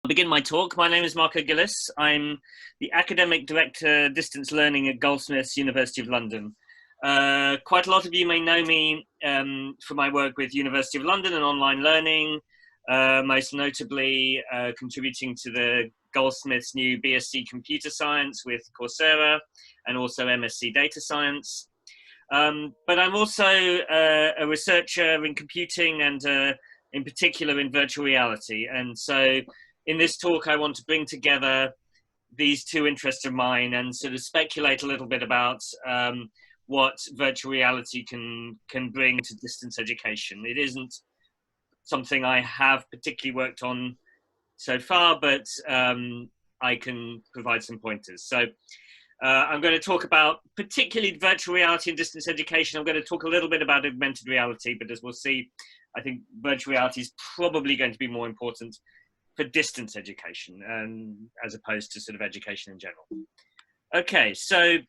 I'll begin my talk. My name is Marco Gillis. I'm the Academic Director Distance Learning at Goldsmiths, University of London. Quite a lot of you may know me for my work with University of London and online learning, most notably contributing to the Goldsmiths new BSc Computer Science with Coursera and also MSc Data Science. But I'm also a researcher in computing and in particular in virtual reality. And so in this talk, I want to bring together these two interests of mine and sort of speculate a little bit about what virtual reality can bring to distance education. It isn't something I have particularly worked on so far, but I can provide some pointers. So I'm going to talk about particularly virtual reality and distance education. I'm going to talk a little bit about augmented reality, but as we'll see, I think virtual reality is probably going to be more important for distance education as opposed to sort of education in general. Okay, so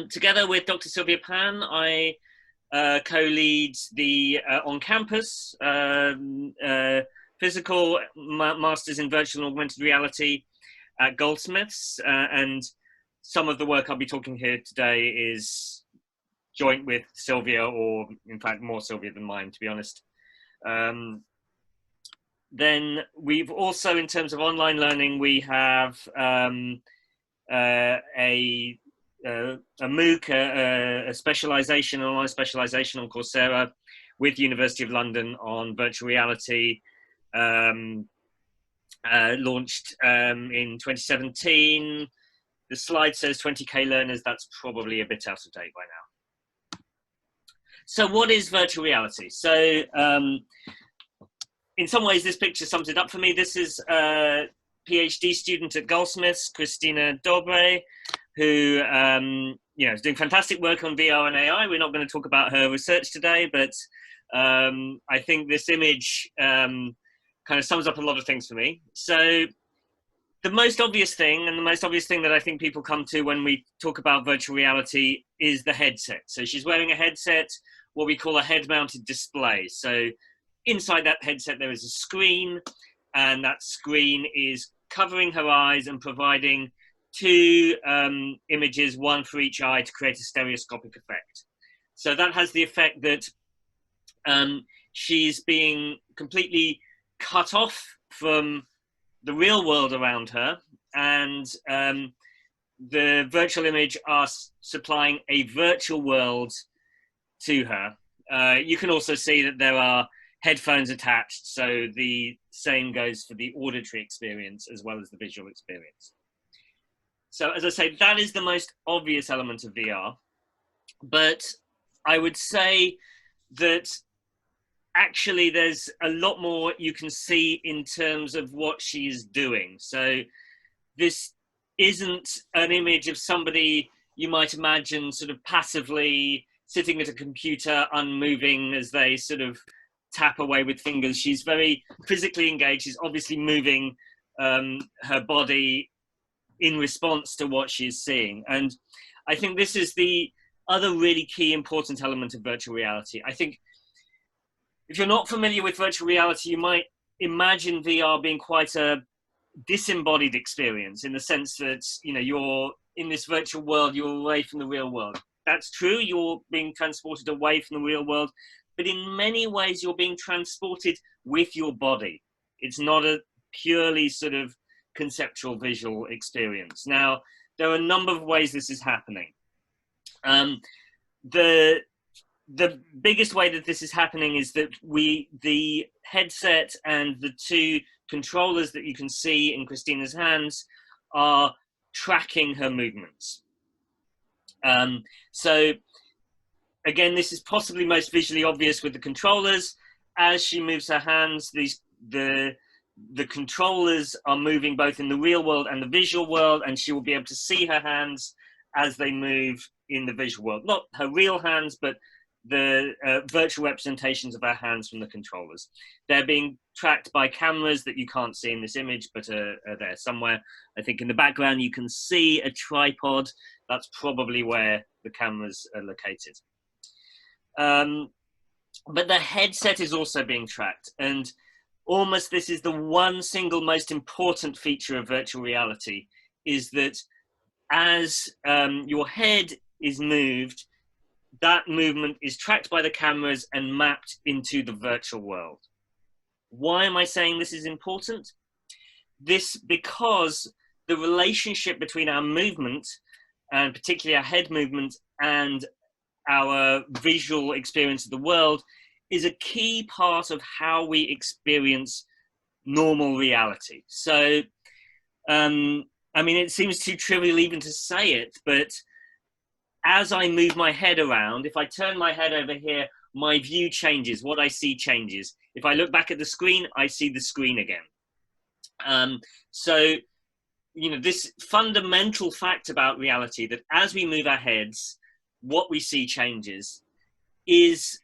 together with Dr. Sylvia Pan, I co-lead the on-campus physical masters in virtual and augmented reality at Goldsmiths, and some of the work I'll be talking here today is joint with Sylvia, or in fact more Sylvia than mine, to be honest. Then we've also, in terms of online learning, we have a MOOC, a specialization, an online specialization on Coursera with University of London on virtual reality, launched in 2017. The slide says 20K learners. That's probably a bit out of date by now. So what is virtual reality? So in some ways, this picture sums it up for me. This is a PhD student at Goldsmiths, Christina Dobre, who is doing fantastic work on VR and AI. We're not going to talk about her research today, but I think this image kind of sums up a lot of things for me. So the most obvious thing, and the most obvious thing that I think people come to when we talk about virtual reality, is the headset. So she's wearing a headset, what we call a head-mounted display. So inside that headset, there is a screen, and that screen is covering her eyes and providing two images, one for each eye, to create a stereoscopic effect. So that has the effect that she's being completely cut off from the real world around her, and the virtual image are supplying a virtual world to her. You can also see that there are headphones attached, so the same goes for the auditory experience as well as the visual experience. So as I say, that is the most obvious element of VR, but I would say that actually there's a lot more you can see in terms of what she's doing. So this isn't an image of somebody you might imagine sort of passively sitting at a computer, unmoving as they sort of tap away with fingers. She's very physically engaged. She's obviously moving her body in response to what she's seeing. And I think this is the other really key important element of virtual reality. I think if you're not familiar with virtual reality, you might imagine VR being quite a disembodied experience, in the sense that, you know, you're in this virtual world, you're away from the real world. That's true, you're being transported away from the real world, but in many ways you're being transported with your body. It's not a purely sort of conceptual visual experience. Now, there are a number of ways this is happening. The biggest way that this is happening is that the headset and the two controllers that you can see in Christina's hands are tracking her movements. So again, this is possibly most visually obvious with the controllers. As she moves her hands, the controllers are moving both in the real world and the visual world, and she will be able to see her hands as they move in the visual world. Not her real hands, but the virtual representations of her hands from the controllers. They're being tracked by cameras that you can't see in this image, but are there somewhere. I think in the background you can see a tripod. That's probably where the cameras are located. But the headset is also being tracked, and almost this is the one single most important feature of virtual reality, is that as your head is moved, that movement is tracked by the cameras and mapped into the virtual world. Why am I saying this is important? This because the relationship between our movement, and particularly our head movement, and our visual experience of the world is a key part of how we experience normal reality. So, I mean, it seems too trivial even to say it, but as I move my head around, if I turn my head over here, my view changes, what I see changes. If I look back at the screen, I see the screen again. So, you know, this fundamental fact about reality, that as we move our heads, what we see changes, is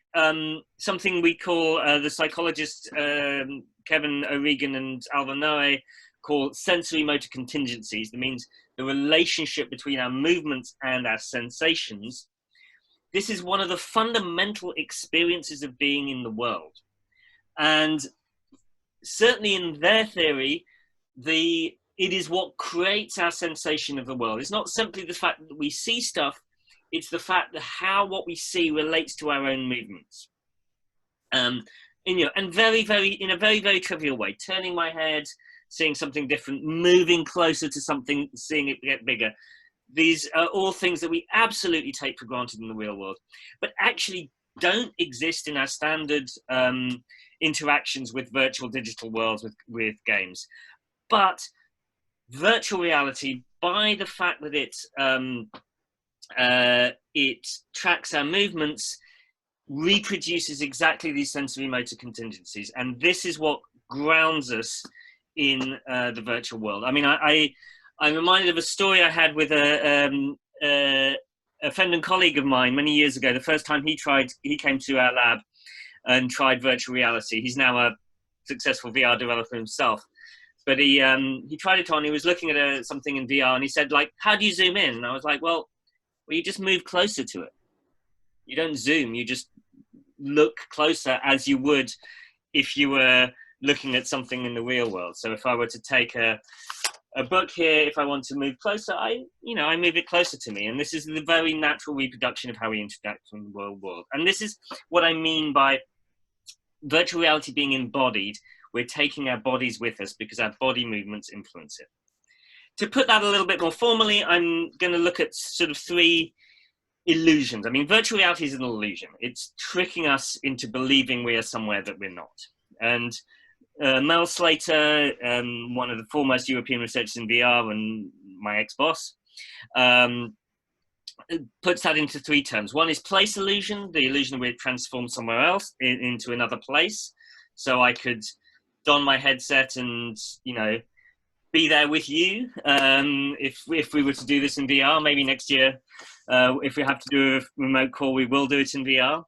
something we call, the psychologists Kevin O'Regan and Alva Noe call sensory motor contingencies. That means the relationship between our movements and our sensations. This is one of the fundamental experiences of being in the world. And certainly in their theory, it is what creates our sensation of the world. It's not simply the fact that we see stuff, it's the fact that how what we see relates to our own movements. And, you know, and in a very, very trivial way, turning my head, seeing something different, moving closer to something, seeing it get bigger. These are all things that we absolutely take for granted in the real world, but actually don't exist in our standard interactions with virtual digital worlds, with games. But virtual reality, by the fact that it tracks our movements, reproduces exactly these sensory motor contingencies. And this is what grounds us in the virtual world. I mean, I'm reminded of a story I had with a friend and colleague of mine many years ago. The first time he came to our lab and tried virtual reality. He's now a successful VR developer himself. But he tried it on. He was looking at something in VR, and he said, like, how do you zoom in? And I was like, well, you just move closer to it. You don't zoom. You just look closer as you would if you were looking at something in the real world. So if I were to take a book here, if I want to move closer, I move it closer to me. And this is the very natural reproduction of how we interact in the real world. And this is what I mean by virtual reality being embodied. We're taking our bodies with us because our body movements influence it. To put that a little bit more formally, I'm going to look at sort of three illusions. I mean, virtual reality is an illusion. It's tricking us into believing we are somewhere that we're not. And Mel Slater, one of the foremost European researchers in VR and my ex-boss, puts that into three terms. One is place illusion, the illusion that we're transformed somewhere else into another place. So I could don my headset and, you know, be there with you. If we were to do this in VR, maybe next year, if we have to do a remote call, we will do it in VR.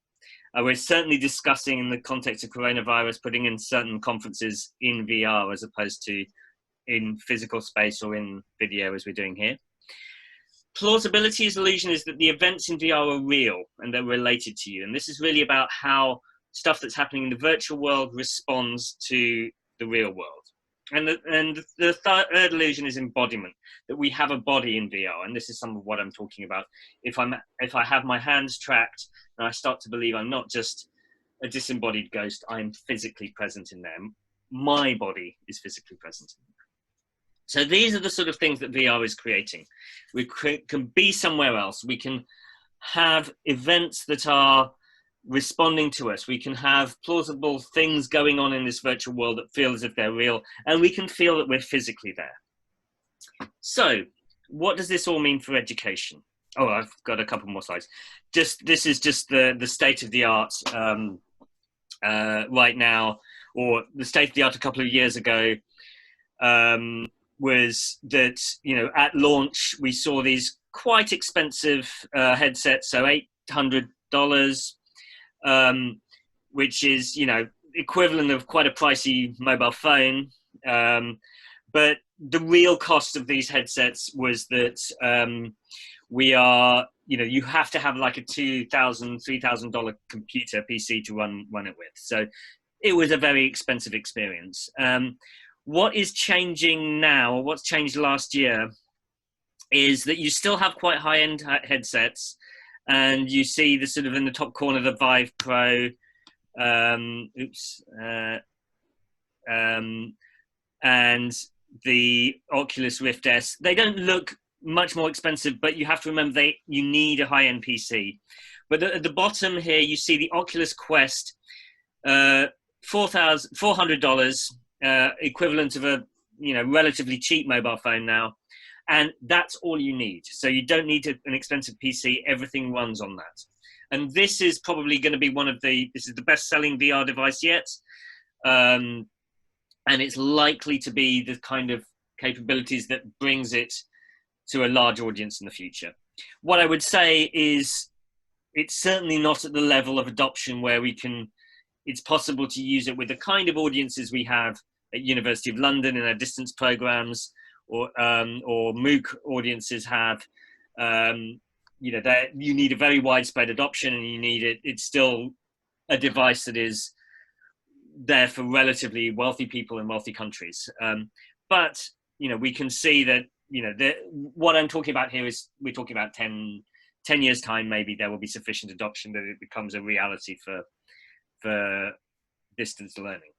We're certainly discussing, in the context of coronavirus, putting in certain conferences in VR as opposed to in physical space or in video as we're doing here. Plausibility illusion is that the events in VR are real and they're related to you. And this is really about how stuff that's happening in the virtual world responds to the real world. And the third illusion is embodiment, that we have a body in VR. And this is some of what I'm talking about. If I have my hands tracked and I start to believe I'm not just a disembodied ghost, I'm physically present in there. My body is physically present in there. So these are the sort of things that VR is creating. We can be somewhere else. We can have events that are responding to us. We can have plausible things going on in this virtual world that feel as if they're real, and we can feel that we're physically there. So what does this all mean for education? Oh, I've got a couple more slides. This is just the state of the art right now, or the state of the art a couple of years ago, was that, you know, at launch we saw these quite expensive headsets, so $800, which is, you know, equivalent of quite a pricey mobile phone. But the real cost of these headsets was that you have to have like a $2,000, $3,000 computer PC to run it with. So it was a very expensive experience. What is changing now, or what's changed last year, is that you still have quite high-end headsets, and you see the sort of in the top corner the Vive Pro, and the Oculus Rift S. They don't look much more expensive, but you have to remember you need a high-end PC. But at the bottom here, you see the Oculus Quest, $400, equivalent of a relatively cheap mobile phone now, and that's all you need. So you don't need an expensive PC. Everything runs on that. And this is probably going to be this is the best-selling VR device yet, and it's likely to be the kind of capabilities that brings it to a large audience in the future. What I would say is it's certainly not at the level of adoption where it's possible to use it with the kind of audiences we have at University of London in our distance programs, or MOOC audiences have. You need a very widespread adoption, and you need it. It's still a device that is there for relatively wealthy people in wealthy countries. But we can see that what I'm talking about here is we're talking about 10 years time. Maybe there will be sufficient adoption that it becomes a reality for distance learning.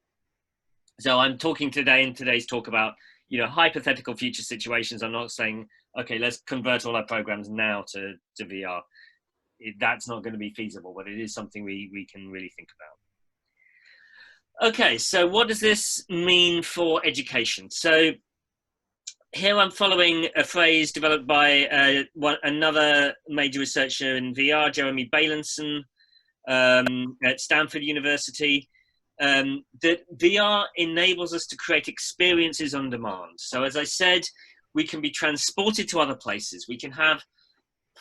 So I'm talking today in today's talk about hypothetical future situations. I'm not saying, okay, let's convert all our programs now to VR. That's not going to be feasible, but it is something we can really think about. Okay, so what does this mean for education? So here I'm following a phrase developed by another major researcher in VR, Jeremy Bailenson, at Stanford University. That VR enables us to create experiences on demand. So as I said, we can be transported to other places. We can have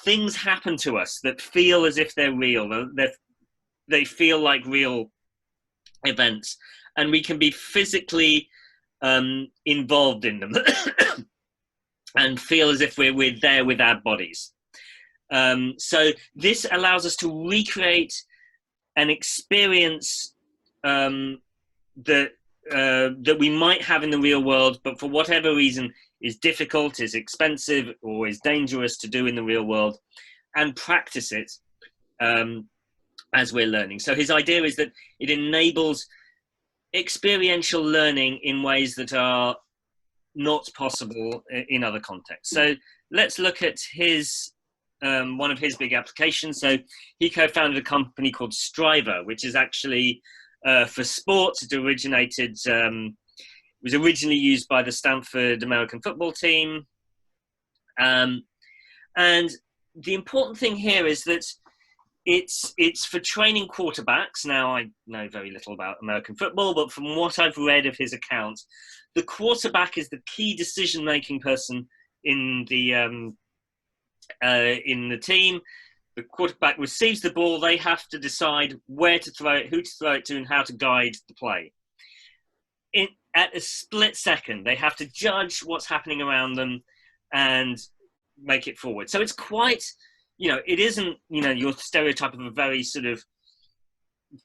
things happen to us that feel as if they're real. They feel like real events, and we can be physically involved in them and feel as if we're there with our bodies. So this allows us to recreate an experience that we might have in the real world, but for whatever reason is difficult, is expensive, or is dangerous to do in the real world, and practice it as we're learning. So his idea is that it enables experiential learning in ways that are not possible in other contexts. So let's look at one of his big applications. So he co-founded a company called Striver, which is actually for sports. It was originally used by the Stanford American football team. And the important thing here is that it's for training quarterbacks. Now, I know very little about American football, but from what I've read of his account, the quarterback is the key decision-making person in the team. The quarterback receives the ball. They have to decide where to throw it, who to throw it to, and how to guide the play. At a split second, they have to judge what's happening around them and make it forward. So it's quite, it isn't, your stereotype of a very sort of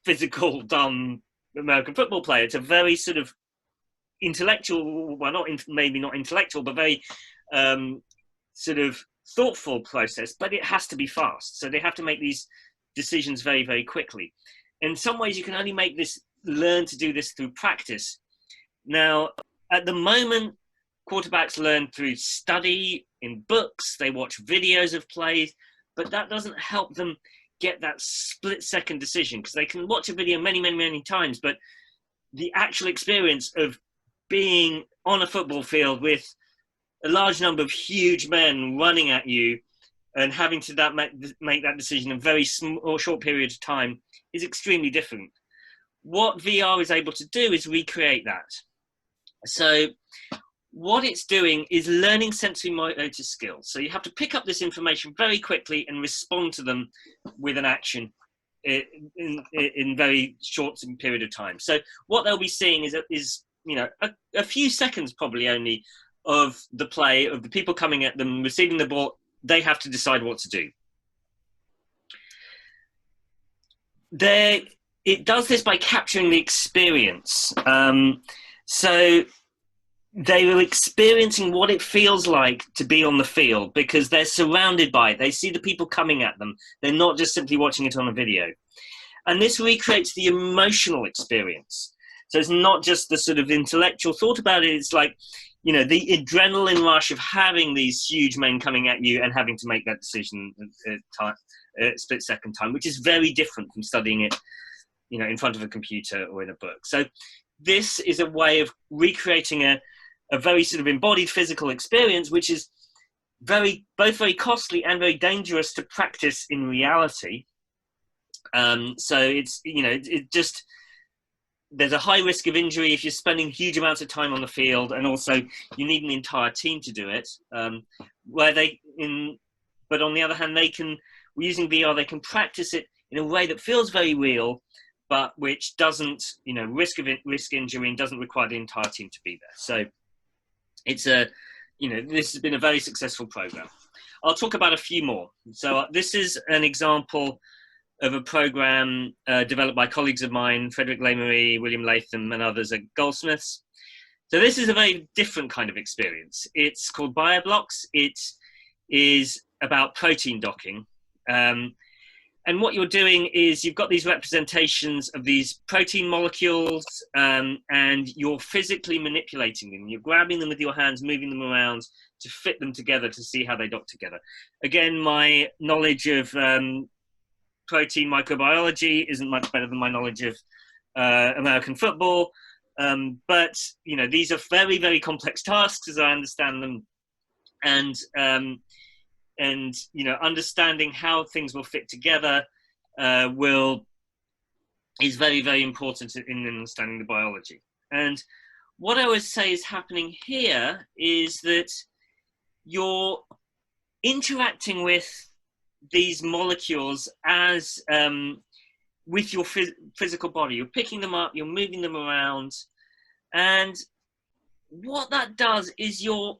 physical, dumb American football player. It's a very sort of intellectual, well, maybe not intellectual, but very sort of thoughtful process, but it has to be fast. So they have to make these decisions very, very quickly. In some ways, you can only learn to do this through practice. Now, at the moment, quarterbacks learn through study in books, they watch videos of plays, but that doesn't help them get that split-second decision, because they can watch a video many, many, many times, but the actual experience of being on a football field with a large number of huge men running at you and having to make that decision in a very short period of time is extremely different. What VR is able to do is recreate that. So what it's doing is learning sensory motor skills. So you have to pick up this information very quickly and respond to them with an action in very short period of time. So what they'll be seeing is a few seconds probably only of the play, of the people coming at them, receiving the ball. They have to decide what to do. it does this by capturing the experience. So they were experiencing what it feels like to be on the field because they're surrounded by it. They see the people coming at them. They're not just simply watching it on a video. And this recreates the emotional experience. So it's not just the sort of intellectual thought about it. It's like, you know, the adrenaline rush of having these huge men coming at you and having to make that decision at split-second time, which is very different from studying it, you know, in front of a computer or in a book. So this is a way of recreating a very sort of embodied physical experience, which is both very costly and very dangerous to practice in reality. So it's, you know, it just, there's a high risk of injury if you're spending huge amounts of time on the field, and also you need an entire team to do it. But on the other hand, using VR, they can practice it in a way that feels very real, but which doesn't, you know, risk injury and doesn't require the entire team to be there. So it's this has been a very successful program. I'll talk about a few more. So this is an example of a program developed by colleagues of mine, Frederick Lemery, William Latham, and others at Goldsmiths. So this is a very different kind of experience. It's called BioBlocks. It is about protein docking. And what you're doing is you've got these representations of these protein molecules, and you're physically manipulating them. You're grabbing them with your hands, moving them around to fit them together to see how they dock together. Again, my knowledge of protein microbiology isn't much better than my knowledge of American football. But, you know, these are very, very complex tasks as I understand them. And you know, understanding how things will fit together is very, very important in understanding the biology. And what I would say is happening here is that you're interacting with these molecules as with your physical body. You're picking them up, you're moving them around, and what that does is you're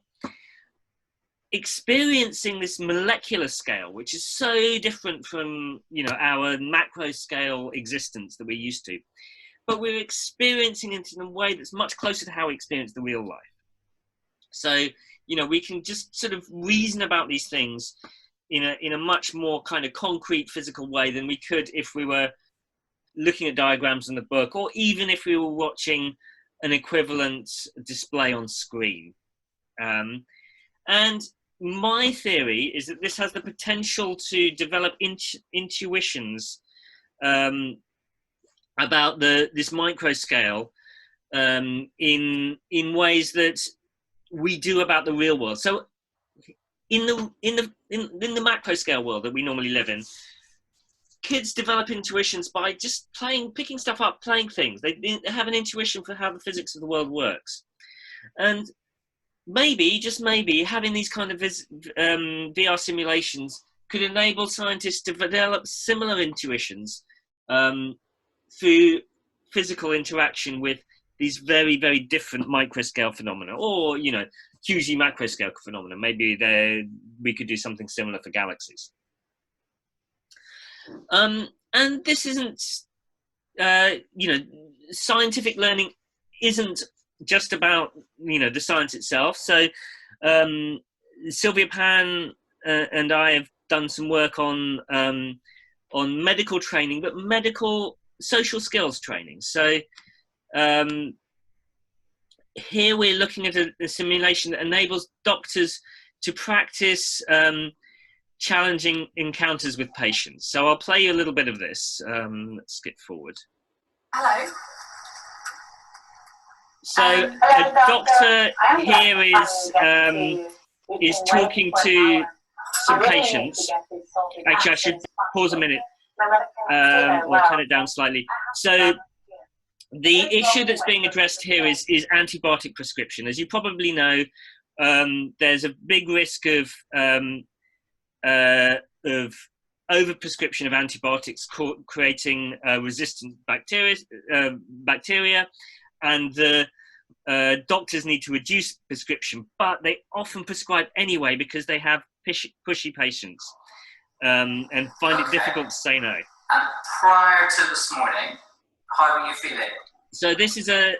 experiencing this molecular scale, which is so different from, you know, our macro scale existence that we're used to, but we're experiencing it in a way that's much closer to how we experience the real life. So, you know, we can just sort of reason about these things in a much more kind of concrete physical way than we could if we were looking at diagrams in the book, or even if we were watching an equivalent display on screen. And my theory is that this has the potential to develop intuitions about this micro scale in ways that we do about the real world. So in the macro scale world that we normally live in, kids develop intuitions by just picking stuff up, playing things. They have an intuition for how the physics of the world works. And maybe, just maybe, having these kind of VR simulations could enable scientists to develop similar intuitions through physical interaction with these very, very different microscale phenomena, or, you know, hugely macroscale phenomena. Maybe we could do something similar for galaxies. And this isn't, you know, scientific learning isn't just about, you know, the science itself. So Sylvia Pan and I have done some work on medical training, but medical social skills training. So here we're looking at a simulation that enables doctors to practice challenging encounters with patients. So I'll play you a little bit of this. Let's skip forward. Hello. So a doctor here is talking to some patients. Actually, I should pause a minute or turn it down slightly. So the issue that's being addressed here is antibiotic prescription. As you probably know, there's a big risk of overprescription of antibiotics creating resistant bacteria, and the doctors need to reduce prescription, but they often prescribe anyway because they have pushy patients and find it difficult to say no. Prior to this morning, How are you feeling? So this is a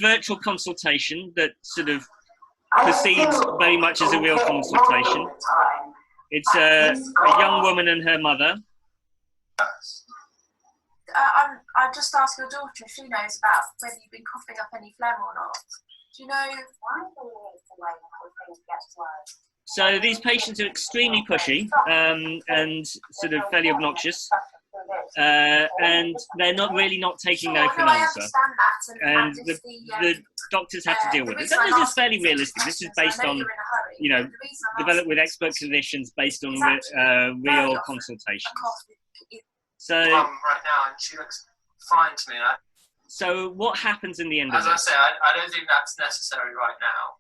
virtual consultation that sort of proceeds very much as a real consultation. It's a young woman and her mother. I just asked your daughter if she knows about whether you've been coughing up any phlegm or not. Do you know? So these patients are extremely pushy and sort of fairly obnoxious, and they're really not taking no for an answer. And the doctors have to deal with it. So this is fairly realistic. This is based on, you know, developed with expert clinicians based on real consultations. So Right now, and she looks fine to me. So what happens in the end of this? As I say, I don't think that's necessary right now.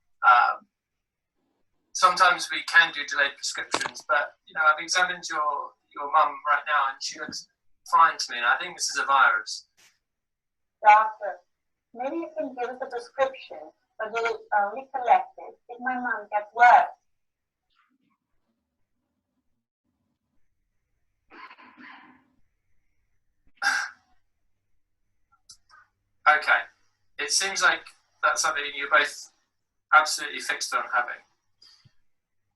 Sometimes we can do delayed prescriptions, but you know, I've examined your mum right now, and she looks fine to me. And I think this is a virus. Doctor, maybe you can give us a prescription for the recollected if my mom gets worse. Okay, it seems like that's something you're both absolutely fixed on having.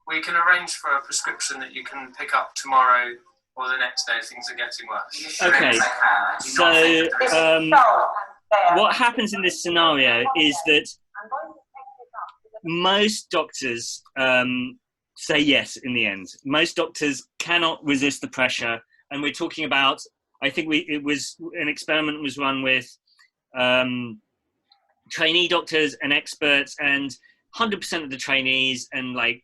We can arrange for a prescription that you can pick up tomorrow or the next day if things are getting worse. Okay, so what happens in this scenario is that most doctors say yes in the end. Most doctors cannot resist the pressure, and we're talking about, I think it was an experiment was run with trainee doctors and experts, and 100% of the trainees and like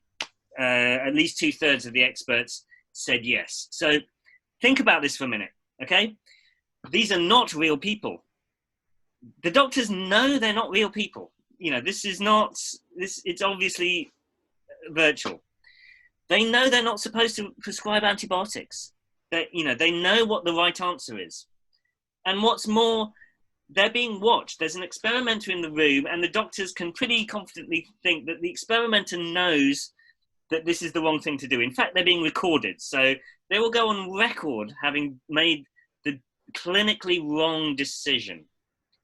at least 2/3 of the experts said yes. So think about this for a minute, okay? These are not real people. The doctors know they're not real people. You know, it's obviously virtual. They know they're not supposed to prescribe antibiotics. They know what the right answer is. And what's more, they're being watched. There's an experimenter in the room, and the doctors can pretty confidently think that the experimenter knows that this is the wrong thing to do. In fact, they're being recorded. So they will go on record having made the clinically wrong decision.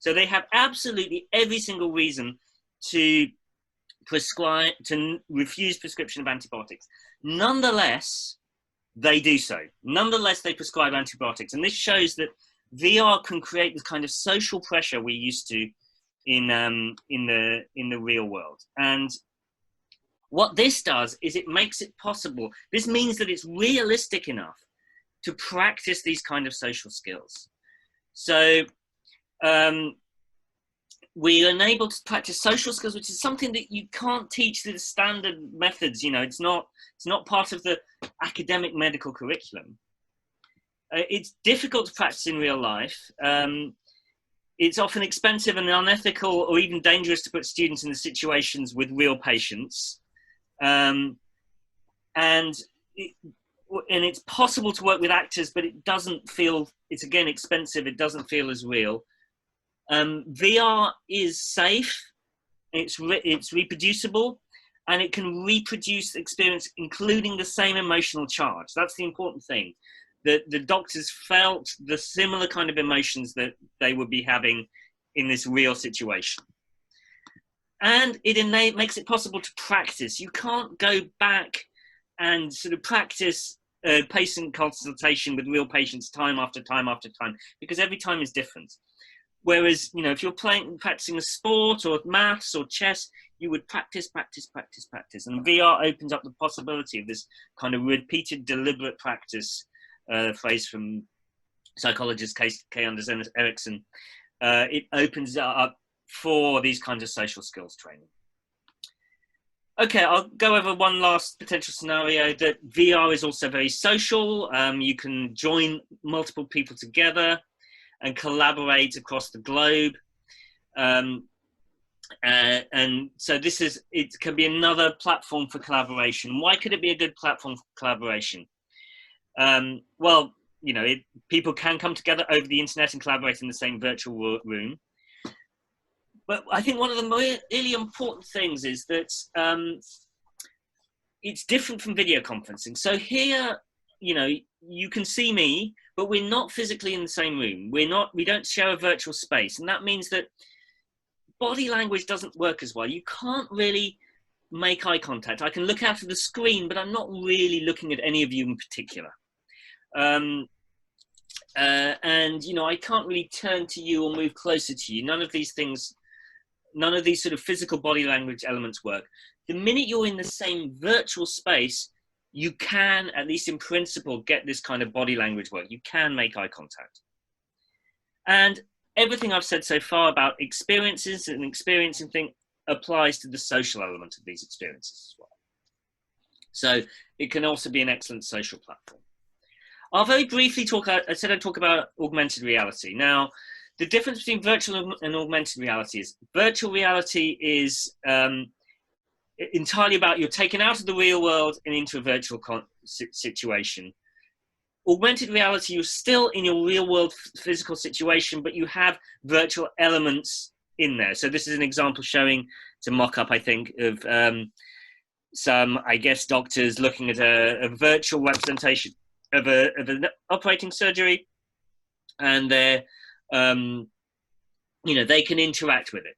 So they have absolutely every single reason to refuse prescription of antibiotics. Nonetheless, they do so. Nonetheless, they prescribe antibiotics. And this shows that VR can create the kind of social pressure we're used to in the real world. And what this does is it makes it possible. This means that it's realistic enough to practice these kind of social skills. So we are enabled to practice social skills, which is something that you can't teach through the standard methods. You know, it's not part of the academic medical curriculum. It's difficult to practice in real life. It's often expensive and unethical or even dangerous to put students in the situations with real patients. And it's possible to work with actors, but it doesn't feel, it's again expensive, it doesn't feel as real. VR is safe, it's reproducible, and it can reproduce the experience, including the same emotional charge. That's the important thing. The doctors felt the similar kind of emotions that they would be having in this real situation. And it makes it possible to practice. You can't go back and sort of practice patient consultation with real patients time after time after time, because every time is different. Whereas, you know, if you're practicing a sport or maths or chess, you would practice. And VR opens up the possibility of this kind of repeated, deliberate practice, phrase from psychologist Kay Anders Ericsson. It opens it up for these kinds of social skills training. Okay, I'll go over one last potential scenario, that VR is also very social. You can join multiple people together and collaborate across the globe. And so it can be another platform for collaboration. Why could it be a good platform for collaboration? Well, you know, people can come together over the internet and collaborate in the same virtual room. But I think one of the really important things is that it's different from video conferencing. So here, you know, you can see me, but we're not physically in the same room. We don't share a virtual space. And that means that body language doesn't work as well. You can't really make eye contact. I can look out of the screen, but I'm not really looking at any of you in particular. And, you know, I can't really turn to you or move closer to you. None of these things, none of these sort of physical body language elements work. The minute you're in the same virtual space, you can, at least in principle, get this kind of body language work. You can make eye contact. And everything I've said so far about experiences and experiencing things applies to the social element of these experiences as well. So it can also be an excellent social platform. I'll very briefly talk, I said I'd talk about augmented reality. Now, the difference between virtual and augmented reality is virtual reality is entirely about you're taken out of the real world and into a virtual situation. Augmented reality, you're still in your real world physical situation, but you have virtual elements in there. So this is an example showing, it's a mock-up, I think, of some, I guess, doctors looking at a virtual representation of an operating surgery, and they're, you know, they can interact with it.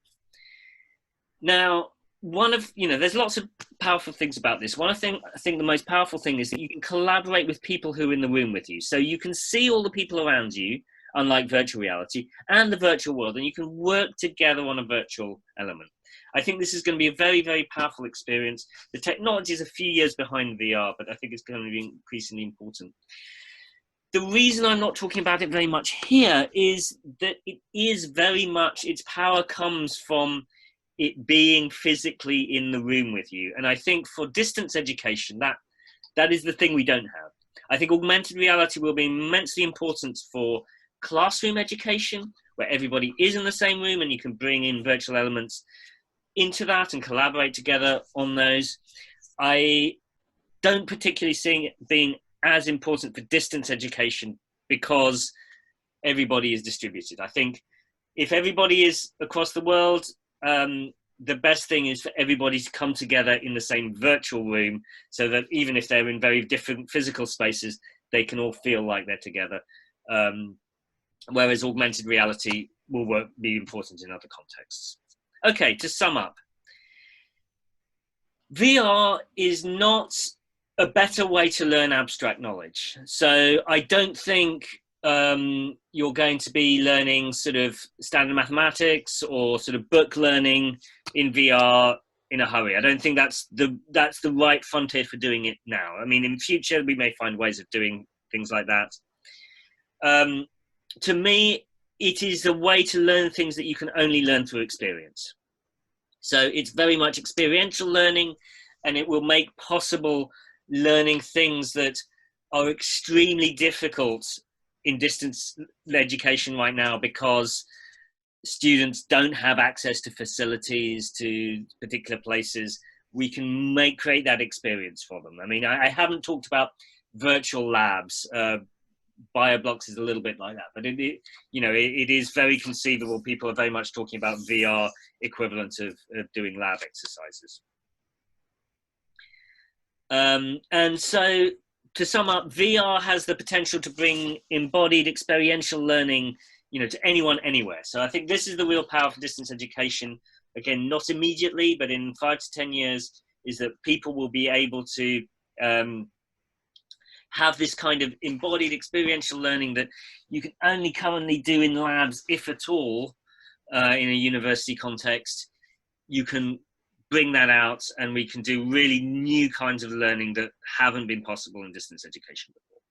Now, there's lots of powerful things about this. I think the most powerful thing is that you can collaborate with people who are in the room with you. So you can see all the people around you, unlike virtual reality, and the virtual world, and you can work together on a virtual element. I think this is going to be a very, very powerful experience. The technology is a few years behind VR, but I think it's going to be increasingly important. The reason I'm not talking about it very much here is that it is very much, its power comes from it being physically in the room with you. And I think for distance education, that is the thing we don't have. I think augmented reality will be immensely important for classroom education, where everybody is in the same room and you can bring in virtual elements into that and collaborate together on those. I don't particularly see it being as important for distance education because everybody is distributed. I think if everybody is across the world, the best thing is for everybody to come together in the same virtual room so that even if they're in very different physical spaces, they can all feel like they're together. Whereas augmented reality will be important in other contexts. Okay, to sum up, VR is not a better way to learn abstract knowledge. So I don't think you're going to be learning sort of standard mathematics or sort of book learning in VR in a hurry. I don't think that's the right frontier for doing it now. I mean, in future, we may find ways of doing things like that. To me, it is a way to learn things that you can only learn through experience. So it's very much experiential learning, and it will make possible learning things that are extremely difficult in distance education right now because students don't have access to facilities, to particular places. We can create that experience for them. I mean, I haven't talked about virtual labs. BioBlocks is a little bit like that, but it is very conceivable. People are very much talking about VR equivalent of doing lab exercises. And so to sum up, VR has the potential to bring embodied experiential learning, to anyone, anywhere. So I think this is the real power for distance education. Again, not immediately, but in 5 to 10 years, is that people will be able to have this kind of embodied experiential learning that you can only currently do in labs, if at all, in a university context. You can bring that out and we can do really new kinds of learning that haven't been possible in distance education before.